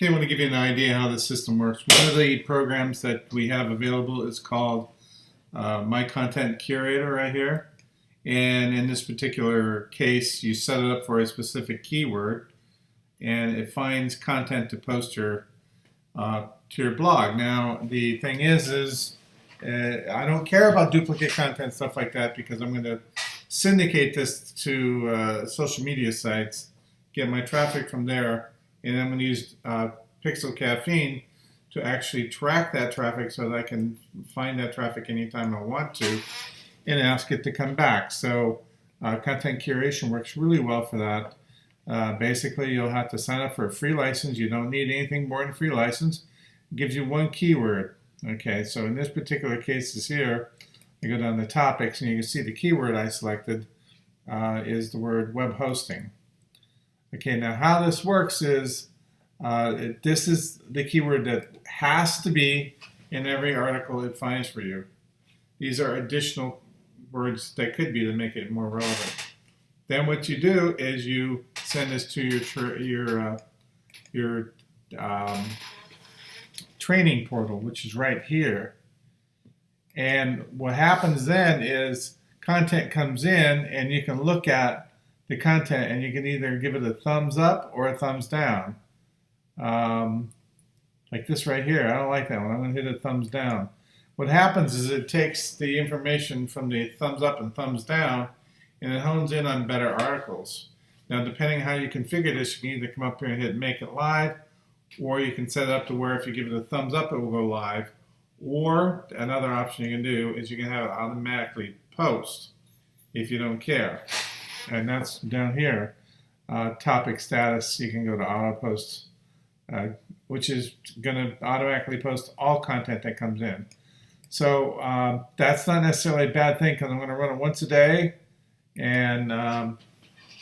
Okay, I want to give you an idea how the system works. One of the programs that we have available is called My Content Curator right here. And in this particular case, you set it up for a specific keyword, and it finds content to post to your blog. Now, the thing is I don't care about duplicate content, stuff like that, because I'm going to syndicate this to social media sites, get my traffic from there, and I'm going to use Pixel Caffeine to actually track that traffic so that I can find that traffic anytime I want to and ask it to come back. So content curation works really well for that. Basically, you'll have to sign up for a free license. You don't need anything more than a free license. It gives you one keyword. Okay, so in this particular case is here, I go down to topics and you can see the keyword I selected is the word web hosting. Okay, now how this works is this is the keyword that has to be in every article it finds for you. These are additional words that could be to make it more relevant. Then what you do is you send this to your training portal, which is right here. And what happens then is content comes in and you can look at the content and you can either give it a thumbs up or a thumbs down. Like this right here, I don't like that one. I'm going to hit a thumbs down. What happens is it takes the information from the thumbs up and thumbs down and it hones in on better articles. Now, depending on how you configure this, you can either come up here and hit make it live, or you can set it up to where if you give it a thumbs up, it will go live. Or another option you can do is you can have it automatically post if you don't care. And that's down here. Topic status, you can go to auto post, which is going to automatically post all content that comes in. So that's not necessarily a bad thing because I'm going to run it once a day. And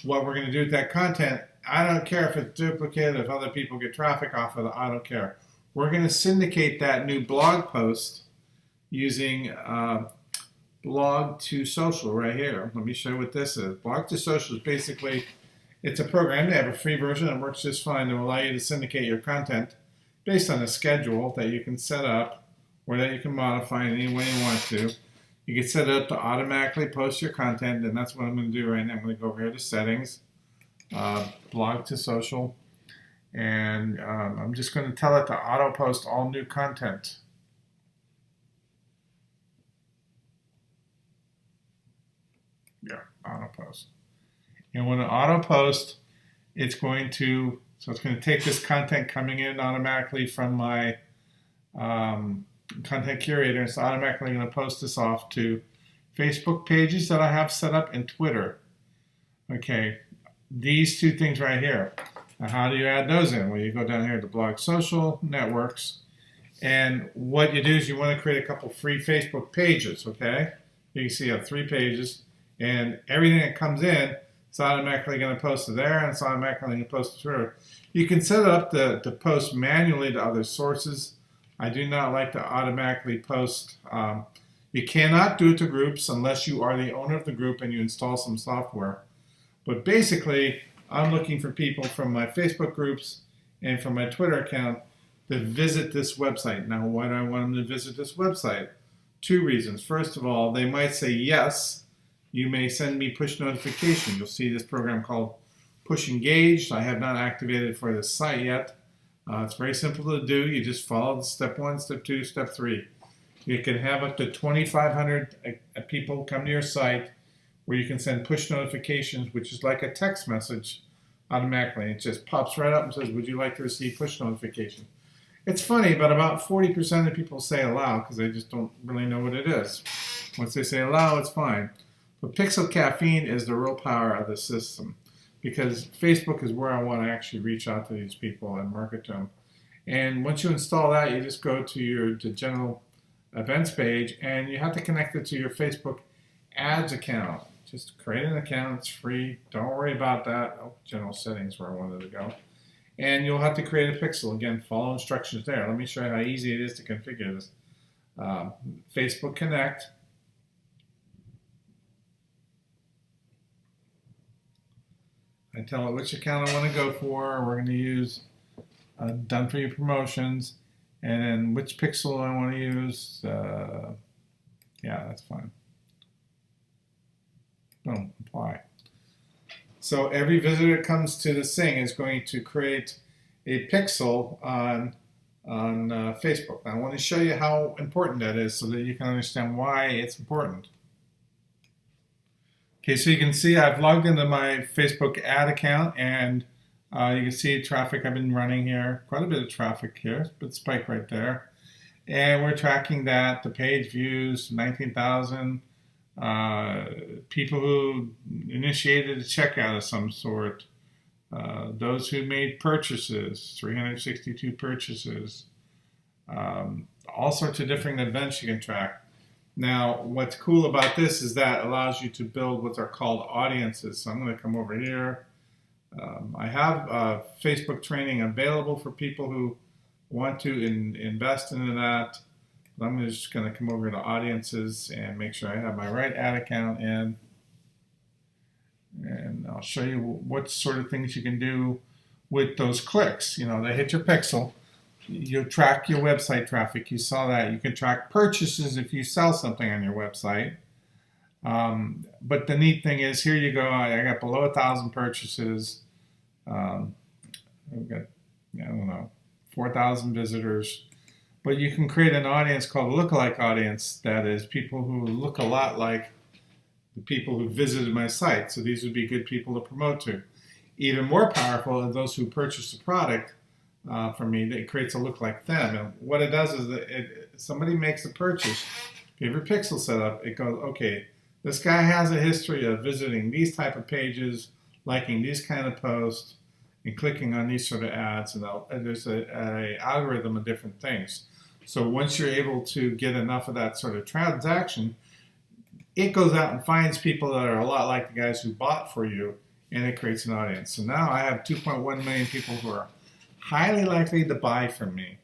what we're going to do with that content, I don't care if it's duplicated, if other people get traffic off of it, I don't care. We're going to syndicate that new blog post using Blog to Social right here. Let me show you what this is. Blog to Social is basically, it's a program. They have a free version that works just fine to allow you to syndicate your content based on a schedule that you can set up or that you can modify in any way you want to. You can set it up to automatically post your content, and that's what I'm going to do right now. I'm going to go over here to Settings, Blog to Social, and I'm just going to tell it to auto post all new content. Yeah, auto post. And when it auto post, it's going to take this content coming in automatically from my content curator. It's automatically going to post this off to Facebook pages that I have set up and Twitter. Okay, these two things right here. Now, how do you add those in? Well, you go down here to Blog Social Networks, and what you do is you want to create a couple free Facebook pages. Okay, you can see I have 3 pages, and everything that comes in, it's automatically going to post to there, and it's automatically going to post to Twitter. You can set it up to post manually to other sources. I do not like to automatically post. You cannot do it to groups unless you are the owner of the group and you install some software. But basically, I'm looking for people from my Facebook groups and from my Twitter account to visit this website. Now, why do I want them to visit this website? 2 reasons. First of all, they might say yes. You may send me push notifications. You'll see this program called Push Engaged. I have not activated for this site yet. It's very simple to do. You just follow step 1, step 2, step 3. You can have up to 2,500 people come to your site where you can send push notifications, which is like a text message automatically. It just pops right up and says, would you like to receive push notification? It's funny, but about 40% of people say allow because they just don't really know what it is. Once they say allow, it's fine. But Pixel Caffeine is the real power of the system, because Facebook is where I want to actually reach out to these people and market to them. And once you install that, you just go to the general events page, and you have to connect it to your Facebook ads account. Just create an account. It's free. Don't worry about that. Oh, general settings where I wanted to go. And you'll have to create a pixel. Again, follow instructions there. Let me show you how easy it is to configure this. Facebook Connect. I tell it which account I want to go for. We're going to use done for you promotions, and then which pixel I want to use. Yeah, that's fine. Boom, apply. So every visitor that comes to this thing is going to create a pixel on Facebook. Now, I want to show you how important that is so that you can understand why it's important. Okay, so you can see I've logged into my Facebook ad account, and you can see traffic I've been running here. Quite a bit of traffic here, but spike right there. And we're tracking that. The page views, 19,000. People who initiated a checkout of some sort. Those who made purchases, 362 purchases. All sorts of different events you can track. Now, what's cool about this is that it allows you to build what are called audiences. So I'm going to come over here. I have Facebook training available for people who want to invest into that. But I'm just going to come over to audiences and make sure I have my right ad account in. And I'll show you what sort of things you can do with those clicks. You know, they hit your pixel. You track your website traffic. You saw that. You can track purchases if you sell something on your website. But the neat thing is, here you go. I got below 1,000 purchases. I've got, I don't know, 4,000 visitors. But you can create an audience called a lookalike audience. That is people who look a lot like the people who visited my site. So these would be good people to promote to. Even more powerful are those who purchase the product from me. It creates a look like them. And what it does is that somebody makes a purchase. If you have your pixel set up, it goes, okay, this guy has a history of visiting these type of pages, liking these kind of posts, and clicking on these sort of ads. And there's a algorithm of different things. So once you're able to get enough of that sort of transaction, it goes out and finds people that are a lot like the guys who bought for you, and it creates an audience. So now I have 2.1 million people who are highly likely to buy from me.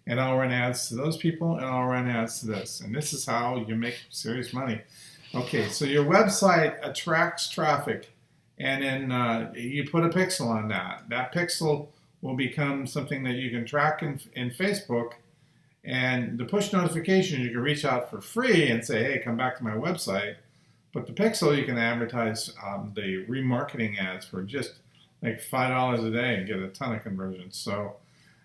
And I'll run ads to those people, and I'll run ads to this. And this is how you make serious money. Okay, so your website attracts traffic, and then you put a pixel on that. That pixel will become something that you can track in Facebook. And the push notification, you can reach out for free and say, hey, come back to my website. But the pixel, you can advertise the remarketing ads for just like $5 a day and get a ton of conversions. So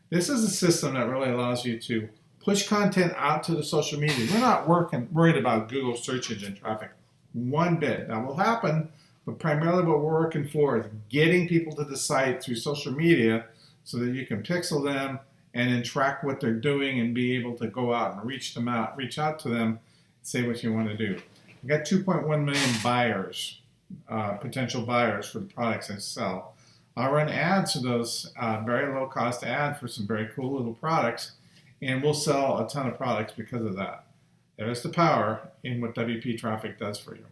this is a system that really allows you to push content out to the social media. We're not worried about Google search engine traffic one bit. That will happen, but primarily what we're working for is getting people to the site through social media so that you can pixel them and then track what they're doing and be able to go out and reach out to them, and say what you want to do. We got 2.1 million buyers, potential buyers for the products I sell. I'll run ads to those very low cost ads for some very cool little products, and we'll sell a ton of products because of that. There's the power in what WP Traffic does for you.